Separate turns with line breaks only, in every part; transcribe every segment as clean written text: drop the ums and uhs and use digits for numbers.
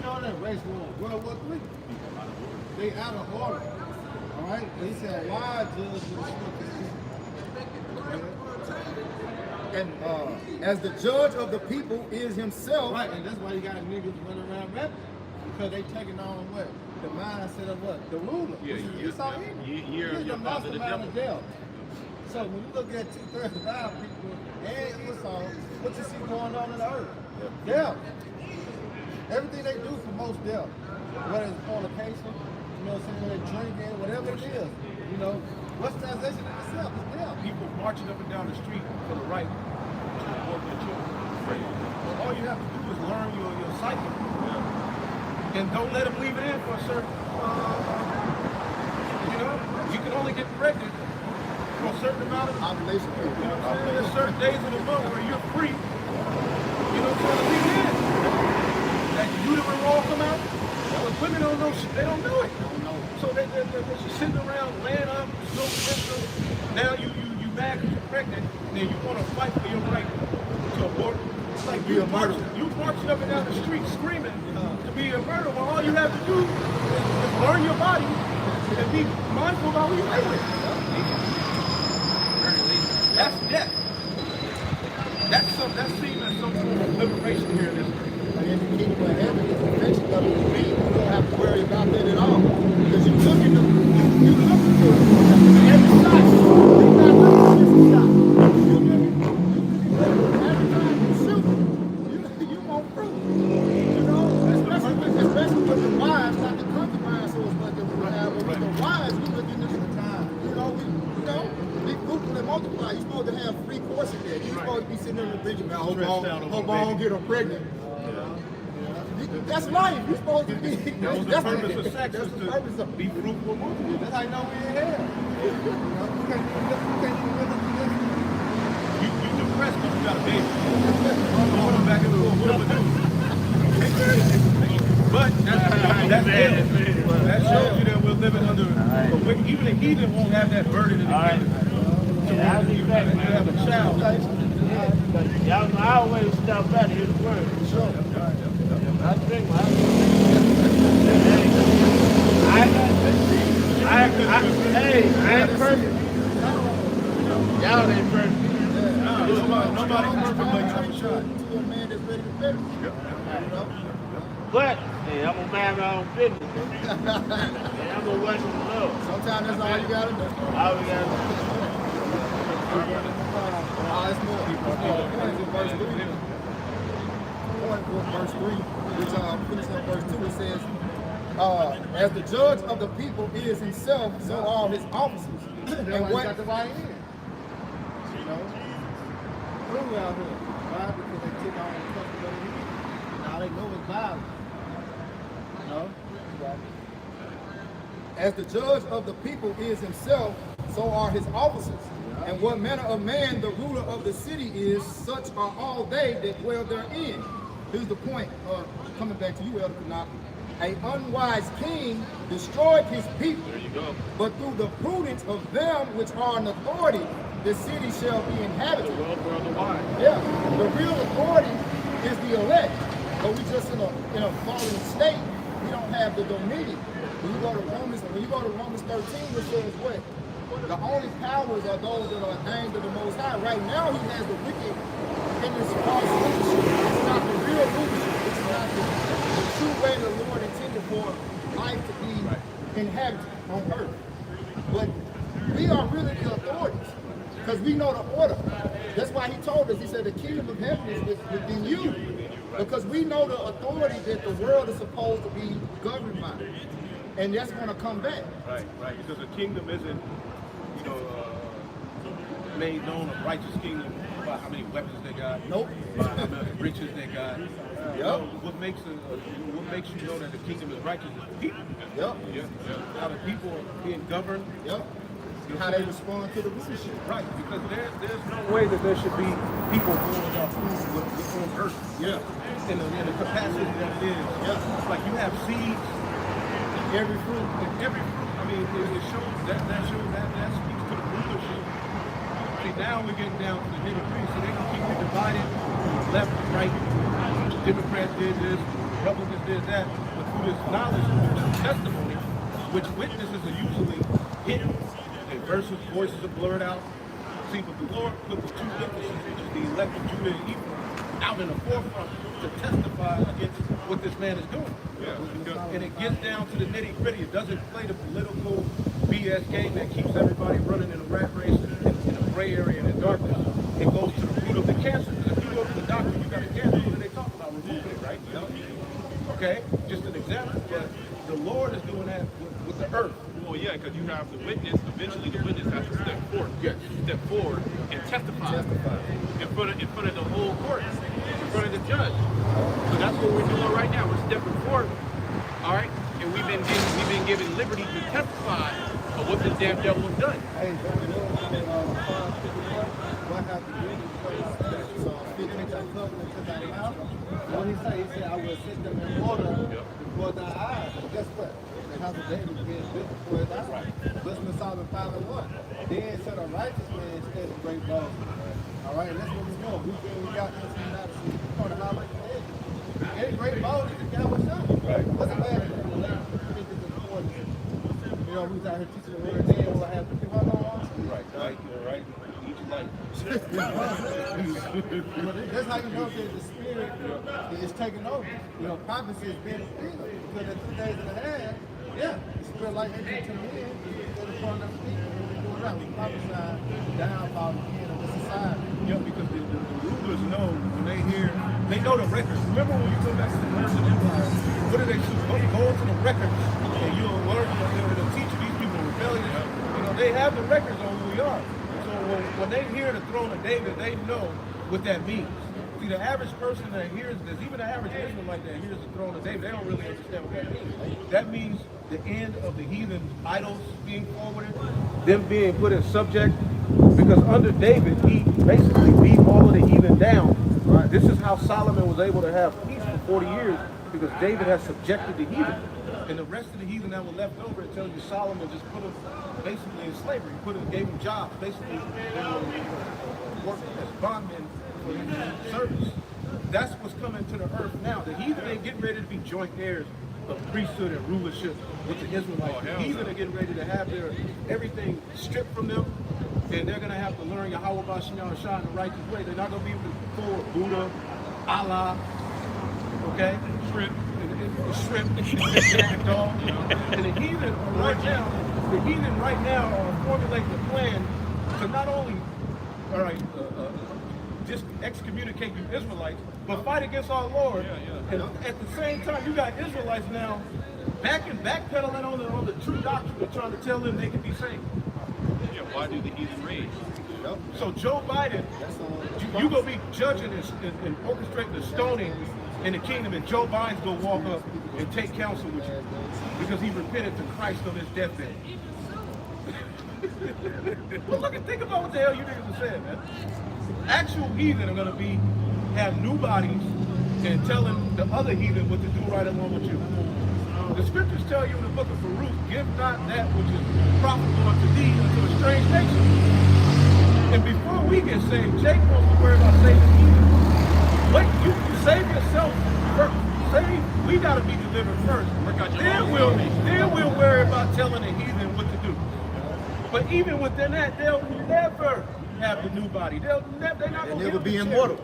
all that race war, World War III. They out of order. All right? He said, why judge the
And as the judge of the people is himself.
Right, and that's why you got niggas running around rapping. Because they taking on what? The mindset of what? The ruler.
Yeah,
He's the mastermind of death. So when you look at 2/3 of our people and Esau, what you see going on in the earth? Death. Everything they do promotes death. Whether it's fornication, you know what I'm saying, whether it's drinking, whatever it is. You know, what's translation in itself? It's death.
People marching up and down the street for the right to abort their children. Well, all you have to do is learn your cycle. And don't let them leave it in for a certain, you know, you can only get pregnant for a certain amount of
Ovulation.
You know what I'm saying? There's certain days of the month where you're free. You know what I'm saying? Leave it in. That uterine roll come out. But women don't know, they don't know it. So they're just sitting around, laying up, no mental. Now you mad because you're pregnant, and then you want to fight for your right to abort. It's like you marching up and down the street screaming to be a murderer. Well, all you have to do is learn your body and be mindful about who you lay with. That's death. That's seen as some form of liberation here in this.
And in the kingdom of heaven is the perfection of the being. You don't have to worry about that at all. Because you look at you look at every shot. You're not looking at every shot. Every time you shoot, you want fruit. You know, especially with the wives, not the concubines so much that we have, but with the wives, we looking at the time. You know, we fruitful and multiply. You're supposed to have free courses there. You're supposed to be sitting in the bridge and hope on, get her pregnant. That's life. You're supposed to be.
That's the purpose of sex. That's the purpose of be fruitful.
That's how you know we in hell.
You depressed because you got a baby. Going back and forth. What am I doing? But that's that shows you that we're living under. Even a heathen won't have that burden in the kingdom. You have a child.
Y'all know I always stop by to hear the word. Sure. I think hey, I ain't perfect. Y'all ain't perfect.
Nobody's perfect, but you have a shot.
To a man that's ready to finish.
But hey, I'm gonna mind my own business. And I'm gonna work with the Lord.
Sometimes that's all you gotta do.
All we gotta do.
It's more. Verse 3. Verse 3, which finishes up verse 2, it says, as the judge of the people is himself, so are his officers. And what?
Got the right end. You know? Prove out here. Why? Because they took on the custom of the heat. Now they know it's violent. You know?
As the judge of the people is himself, so are his officers. And what manner of man the ruler of the city is, such are all they that dwell therein. Here's the point, coming back to you, Elder Kanaka. An unwise king destroyed his people.
There you go.
But through the prudence of them which are in authority, the city shall be inhabited.
The welfare of the wise.
Yeah, the real authority is the elect. But we just in a fallen state, we don't have the dominion. When you go to Romans 13, it says what? The only powers are those that are ordained of the Most High. Right now, he has the wicked in this false leadership. It's not the real leadership. It's not the true way the Lord intended for life to be inhabited on earth. But we are really the authorities because we know the order. That's why he told us, he said, the kingdom of heaven is within you. Because we know the authority that the world is supposed to be governed by. And that's going to come back.
Right. Because the kingdom isn't, made known a righteous kingdom by how many weapons they got,
Nope.
by how many riches they got.
Yep.
What makes you know that the kingdom is righteous is the people.
Yep.
How the people are being governed.
Yep. How they respond to the rulership.
Right, because there's no way that there should be people ruling our food on earth.
Yeah.
In the capacity that it is.
Yeah.
It's like you have seeds.
Every fruit.
Every fruit. I mean, it shows that speaks to the rulership. See, now we're getting down to the nitty-gritty, so they can keep you divided, left, right. Democrats did this, Republicans did that, but through this knowledge, through this testimony, which witnesses are usually hidden, and verses, voices are blurred out. See, but the Lord put the two witnesses, which is the elect of Judah and Ephraim, out in the forefront to testify against what this man is doing. And it gets down to the nitty-gritty. It doesn't play the political BS game that keeps everybody running in a rat race in a gray area and in darkness. It goes to the root of the cancer. Because if you go to the doctor, you got a cancer, what do they talk about? Removing it, right? Okay, just an example. But the Lord is doing that with the earth.
Well, yeah, because you have the witness. Eventually, the witness has to step forward.
Yes.
Step forward and testify. In front of the whole court, in front of the judge. So that's what we're doing right now. We're stepping forward. All right, and we've been given liberty to testify of what the damn devil has done.
Hey, what happened? So, speaking to covenant to thy mouth. What he said? He said, I will set them in order before thy eyes. And guess what? The house of David being built before his eyes. Listen to Psalm 5:1. Then shall a righteous man stand in great boldness. All right, and that's what we're doing. We got this and that. We want to highlight the edge. Any great boldness, the guy was shot. Right. What's the matter? You know, we was out here teaching the word, then we'll have people on.
Right. Each light.
That's how you know that the spirit is taking over. You know, prophecy is being fulfilled. Because in 2 days and a half, the spirit like entering to men, they're the part of the people. We prophesy downfall again of the society.
Yeah, because the rulers know when they know the records. Remember when you go back to the Persian Empire, what do they do? Go into the records and you'll learn, they'll teach you these people are rebellious. You know, they have the records on who we are. So when they hear the throne of David, they know what that means. See, the average person that hears this, even the average Israelite that hears the throne of David, they don't really understand what that means. That means the end of the heathen idols being forwarded, them being put in subject, because under David, he basically beat all of the heathen down. Right? This is how Solomon was able to have peace for 40 years, because David has subjected the heathen. And the rest of the heathen that were left over, it tells you Solomon just put them basically in slavery. He gave them jobs. Basically, they were working as bondmen for his service. That's what's coming to the earth now. The heathen ain't getting ready to be joint heirs of priesthood and rulership with the Israelites. The heathen are getting ready to have their everything stripped from them, and they're going to have to learn Yahweh B'Shem Yahushua in the righteous way. They're not going to be able to forward Buddha, Allah, okay? Shrimp. And the heathen right now are formulating a plan to not only, just excommunicate you Israelites, but fight against our Lord. And at the same time, you got Israelites now backpedaling on the true doctrine. They're trying to tell them they can be saved.
Yeah, why do the heathen rage?
So Joe Biden, you gonna be judging and orchestrating the stoning in the kingdom, and Joe Biden's gonna walk up and take counsel with you because he repented to Christ on his deathbed. Well, think about what the hell you niggas are saying, man. Actual heathen are gonna have new bodies and telling the other heathen what to do right along with you. The scriptures tell you in the book of Baruch, give not that which is profitable unto thee unto a strange nation. And before we get saved, Jake wants to worry about saving heathen. Wait, you save yourself first. We gotta be delivered first. Then we'll worry about telling the heathen what to do. But even within that, they'll never have the new body. They're not gonna
never be immortal.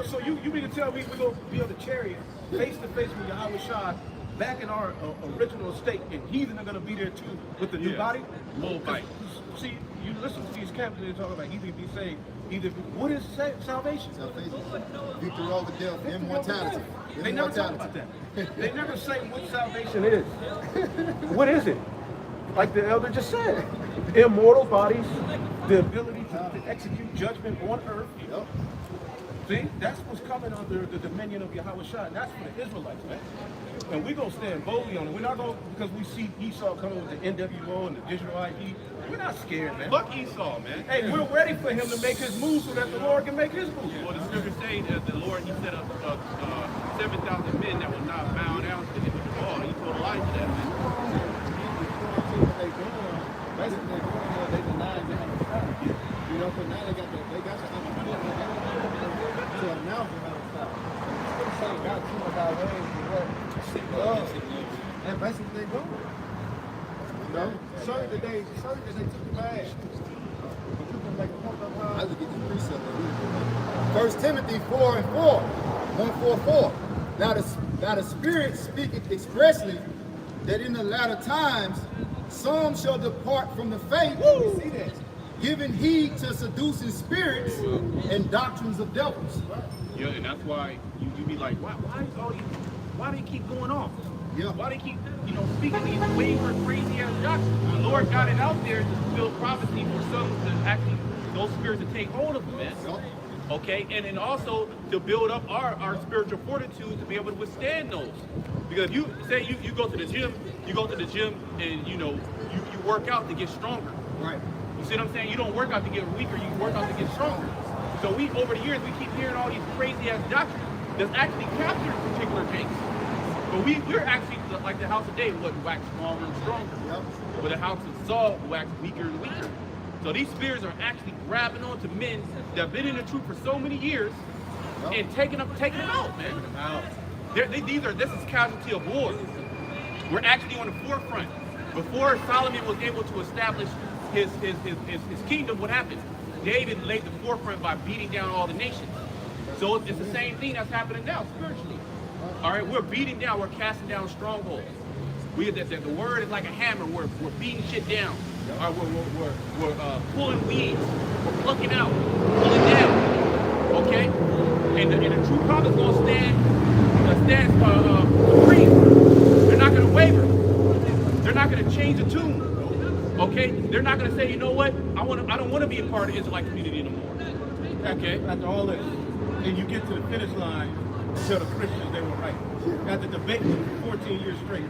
So you mean to tell me we're gonna be on the chariot face to face with Yahweh Shah back in our original state, and heathen are gonna be there too with the new body?
Moabite.
See, you listen to these camps, they're talking about heathen be saved. What is salvation?
Victory over death, immortality.
They never talk about that. They never say what salvation is. What is it? Like the elder just said, immortal bodies, the ability to execute judgment on earth.
Yep.
See, that's what's coming under the dominion of Yahweh Shah, and that's for the Israelites, man. And we're going to stand boldly on it. We're not going to, because we see Esau coming with the NWO and the digital ID, we're not scared, man.
Fuck Esau, man.
Hey, we're ready for him to make his move so that the Lord can make his move.
Well, the scriptures say that the Lord, he set up 7,000 men that will not bow down to him at all. He told Elijah that, man.
Basically, they denied they had a stop. You know, but now they got the opportunity to announce they had a stop. It's going to say God too much our ways, but what? That's basically what they do. You know, show you that they took the bag. But you can make a point of
I look at the precept. 1 Timothy 4:4, 1:4:4. Now the Spirit speaketh expressly that in the latter times some shall depart from the faith,
see that.
giving heed to seducing spirits and doctrines of devils.
Yeah, and that's why you be like, why is all these, why they keep going off?
Yeah.
Why they keep, speaking these wayward, crazy ass doctrines? The Lord got it out there to fulfill prophecy for some to actually, those spirits to take hold of them, man. Okay, and then also to build up our spiritual fortitude to be able to withstand those. Because you say you go to the gym, and you work out to get stronger.
Right.
You see what I'm saying? You don't work out to get weaker, you work out to get stronger. So over the years, we keep hearing all these crazy ass doctrines that's actually capturing particular things. But we're actually like the house of David, what wax stronger and stronger.
Yep.
But the house of Saul wax weaker and weaker. So these spirits are actually grabbing onto men that have been in the truth for so many years and taking them out, man. This is casualty of war. We're actually on the forefront. Before Solomon was able to establish his kingdom, what happened? David laid the forefront by beating down all the nations. So it's the same thing that's happening now spiritually. All right, we're beating down, we're casting down strongholds. The word is like a hammer. We're beating shit down. All right, we're pulling weeds. We're plucking out, pulling down. Okay, and the true prophet's gonna stand free. They're not gonna waver. They're not gonna change the tune. Okay, they're not gonna say, you know what? I don't want to be a part of the Israelite community anymore.
Okay, after all this, and you get to the finish line, tell the Christians they were right. After debating them for 14 years straight,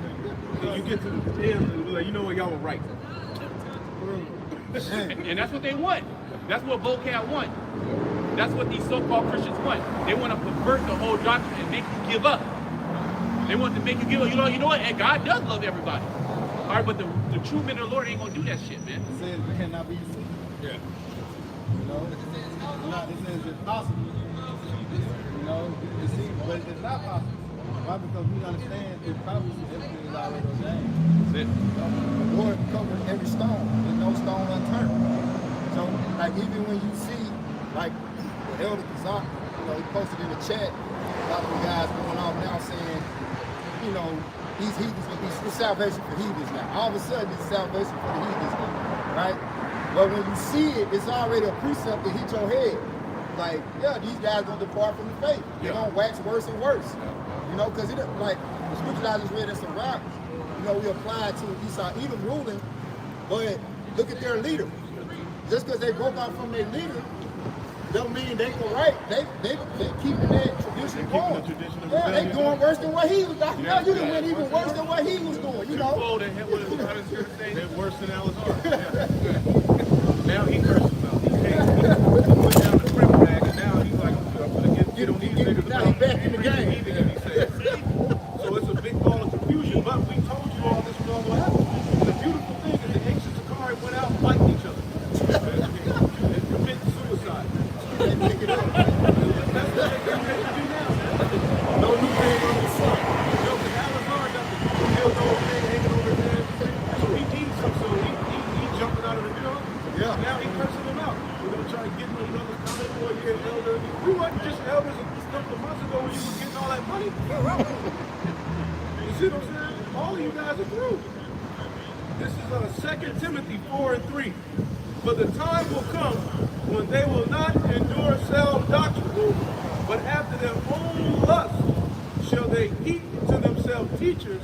and you get to the end and be like, you know what, y'all were right.
And that's what they want. That's what vocab want. That's what these so-called Christians want. They want to pervert the whole doctrine and make you give up. They want to make you give up. You know what? And God does love everybody. All right, but the true men of the Lord ain't gonna do that shit, man.
It says it cannot be deceived.
Yeah.
You know, it says it's possible. You know, deceived, but it's not possible. Why? Because we understand through prophecy, everything is already ordained.
That's it.
The Lord covered every stone. There's no stone unturned. So, like, even when you see, like, the Elder Kazak, he posted in the chat, a lot of the guys going off now saying, these heathens, it's salvation for heathens now. All of a sudden, it's salvation for the heathens now, right? But when you see it, it's already a precept that hit your head. Like, yeah, these guys gonna depart from the faith. They're gonna wax worse and worse. Because like the scripture I just read in some rock, we apply to Esau Edom ruling, but look at their leader. Just because they broke out from their leader, don't mean they go right. They keeping that tradition going. Yeah, they doing worse than what he was doing. You done went even worse than what he was doing,
They're worse than Alizar. Now he curses about it. He went down the crib bag, and now he's like, I'm going to get on these niggas.
Now he's back in the game.
So it's a big ball of confusion, but we told you all this was all going to happen. And the beautiful thing is the ancient Sakari went out fighting each other and commit suicide. That's what they're ready to do now. No new thing on the sun. Because Alizar got the held old thing hanging over his head. So he needs some, so he jumping out of the middle.
Yeah.
Now he cursing them out. We're going to try to get my brothers coming for a year, elder. We weren't just elders a couple of months ago when you were getting all that money. You see what I'm saying? All of you guys are through. This is 2 Timothy 4:3. But the time will come when they will not endure sound doctrine, but after their own lust shall they heap to themselves teachers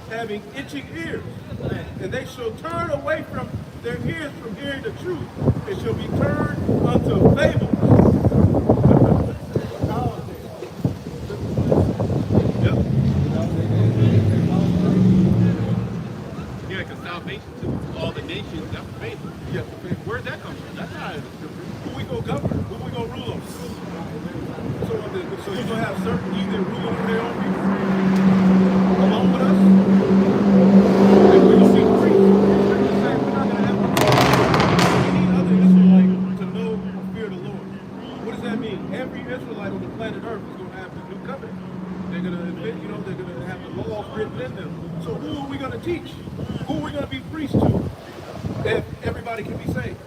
having itching ears. And they shall turn away from their ears from hearing the truth, and shall be turned unto fables.
Yeah, because salvation to all the nations, that's faith.
Yeah.
Where'd that come from? That's not in the scripture.
Who we gonna govern? Who we gonna rule over? So you're gonna have certain heathen ruling over their own people? Along with us? And when you see priests, scripture says we're not gonna have any other Israelite to know or fear the Lord. What does that mean? written in them. So who are we going to teach? Who are we going to be priests to if everybody can be saved?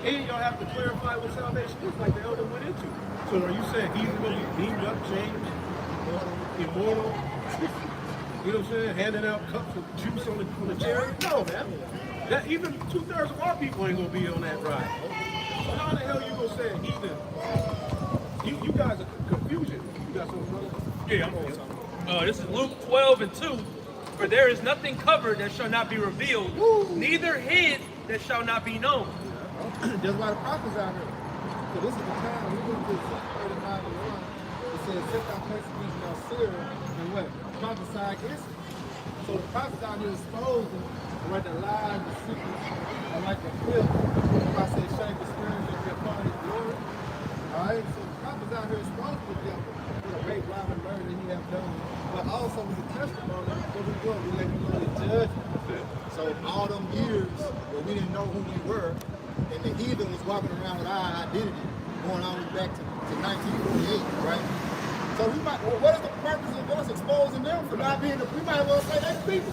And y'all have to clarify what salvation is, like the elder went into. So are you saying he's going to be beamed up, changed, immortal? You know what I'm saying? Handing out cups of juice on the chariot? No, man. That even 2/3 of our people ain't gonna be on that ride. So how the hell you gonna say heathen? You guys are confusion. You got something, brother?
Yeah, I'm on something. This is Luke 12:2. For there is nothing covered that shall not be revealed, neither hid that shall not be known.
That's why the prophets out here. So this is the time we went to 39:1. It says, set thy place against thy Syria and what? Prophesy against it. So the prophets out here exposing like the lies, the secrets, and like the filth. If I say shame the spirit and be upon his glory. Alright, so the prophets out here exposing the devil for the rape, robbery, murder that he have done. But also with the testimony, what we do, we let you know the judgment. So all them years where we didn't know who we were, and the heathen was walking around with our identity, going all the way back to 1948, right? So we might, well, what is the purpose of us exposing them for not being we might as well say they people.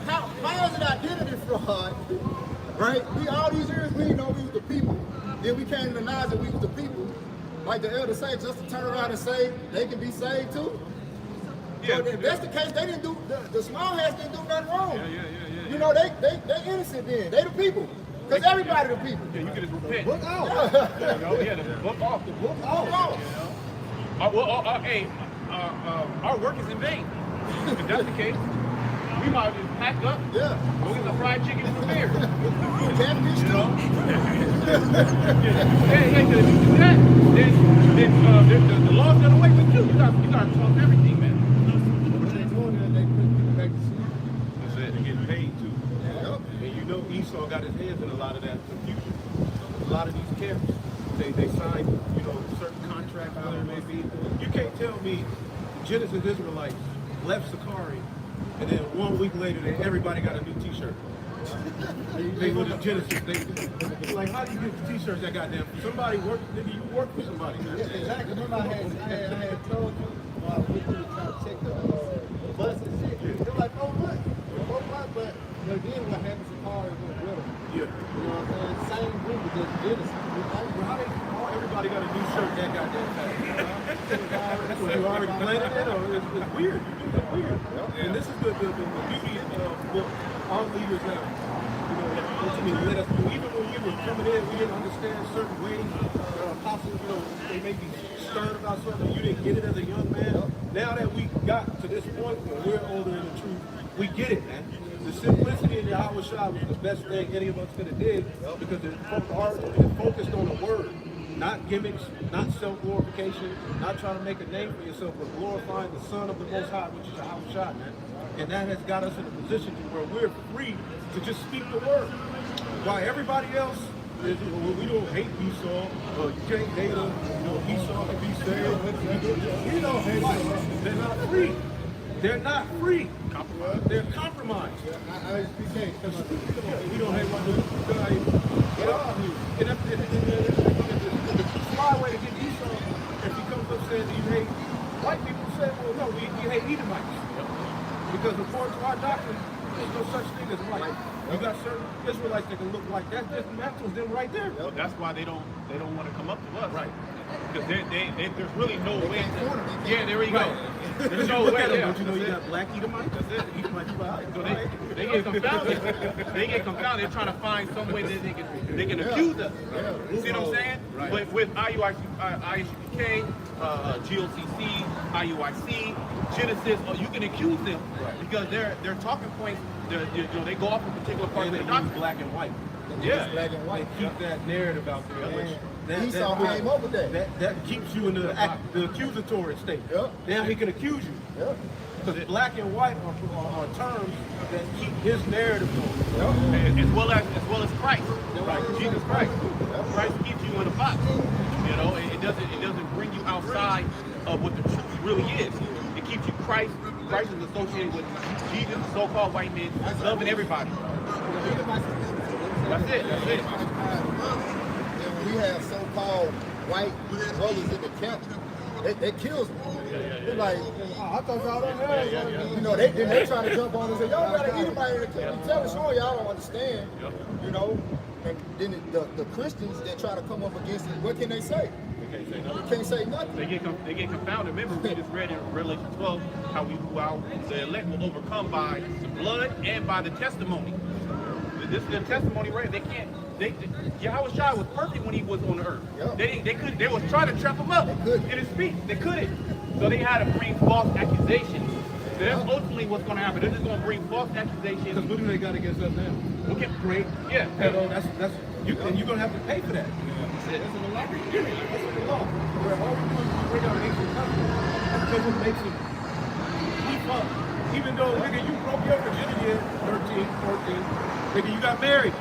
How is it identity fraud, right? We all these years we didn't know we was the people. Then we came to deny that we was the people. Like the elder say, just to turn around and say they can be saved too. Yeah, so if that's the case, they didn't do the small hats didn't do nothing wrong.
Yeah.
You know, they innocent then. They the people. Because everybody the people.
Yeah, you can just repent.
Book off.
The book off.
The book off.
Our work is in vain. If that's the case, we might just pack up, go get some fried chicken from there.
Catfish too.
If you do that, then the law's gonna wait with you. You gotta talk everything, man.
What they doing is they put people back to sleep.
That's it. They're getting paid too. And you know Esau got his hands in a lot of that confusion. A lot of these camps, they sign, certain contracts, whatever it may be. You can't tell me Genesis Israelites left Sakari, and then 1 week later, everybody got a new T-shirt. They go to Genesis. Like, how do you get the T-shirts that goddamn? Somebody work, nigga, you work for somebody.
Yeah, exactly. Remember I had told you while we were trying to check the bus and shit. They were like 4 months. 4 months, but then what happens to Sakari went with them.
Yeah.
You know what I'm saying? Same group with just Genesis.
Everybody got a new shirt that goddamn fast. That's what you already planted it, or it's weird. It's weird. And this is the beauty of what our leaders have. Let us do. Even when we were coming in, we didn't understand certain ways. Apostles, they may be stern about something. You didn't get it as a young man. Now that we got to this point where we're older in the truth, we get it, man. The simplicity in Yahweh Shah was the best thing any of us could have did because it focused on the word. Not gimmicks, not self-glorification, not trying to make a name for yourself, but glorifying the Son of the Most High, which is Yahweh Shah, man. And that has got us in a position to where we're free to just speak the word. While everybody else is, we don't hate Esau, you can't hate him, Esau can be saved. We don't hate them. They're not free. They're not free. They're compromised. We don't hate one dude. Get off here. My way to get Esau, if he comes up saying you hate white people, say, well, no, you hate Edomites. Because according to our doctrine, there's no such thing as white. You got certain Israelites that can look like that. That was them right there.
Well, that's why they don't want to come up to us. Right. Because there's really no way. Yeah, there we go. There's no way.
Don't you know you got black Edomites? That's it. Edomites,
so they get confounded. They get confounded. They're trying to find some way that they can accuse us. You see what I'm saying? Right. But with IUPK, GOCC, IUIC, Genesis, you can accuse them because their talking points. They go off a particular part of the doctrine.
Black and white.
Yeah, black and white.
They keep that narrative out there, which
Esau came up with that.
That keeps you in the accusatory state.
Yep.
Now he can accuse you.
Yep.
Because black and white are terms that keep his narrative going.
As well as Christ. Right. Jesus Christ. Christ keeps you in a box. It doesn't bring you outside of what the truth really is. It keeps you Christ is associated with Jesus, the so-called white men, loving everybody. That's it.
And we have so-called white brothers in the camp, That kills me. They're like,
I thought y'all don't have
you know, they trying to jump on and say, y'all gotta eat them out here. You tell us, sure, y'all don't understand. You know, and then the Christians that try to come up against it, what can they say?
They can't say nothing.
They can't say nothing.
They get confounded. Remember, we just read in Revelation 12 how the elect will overcome by the blood and by the testimony. This is the testimony, right? They can't. Yahweh Shai was perfect when he was on the earth.
Yeah.
They was trying to trap him up in his speech. They couldn't. So they had to bring false accusations. So that's ultimately what's going to happen. They're just going to bring false accusations.
Because what do they got against us now?
We'll get great. Yeah.
Hello, that's you, and you're gonna have to pay for that. That's in the law. Period. That's in the law. Where all we do is we bring out an ancient covenant because it makes it keep up. Even though nigga, you broke your virginity at 13, 14, nigga, you got married.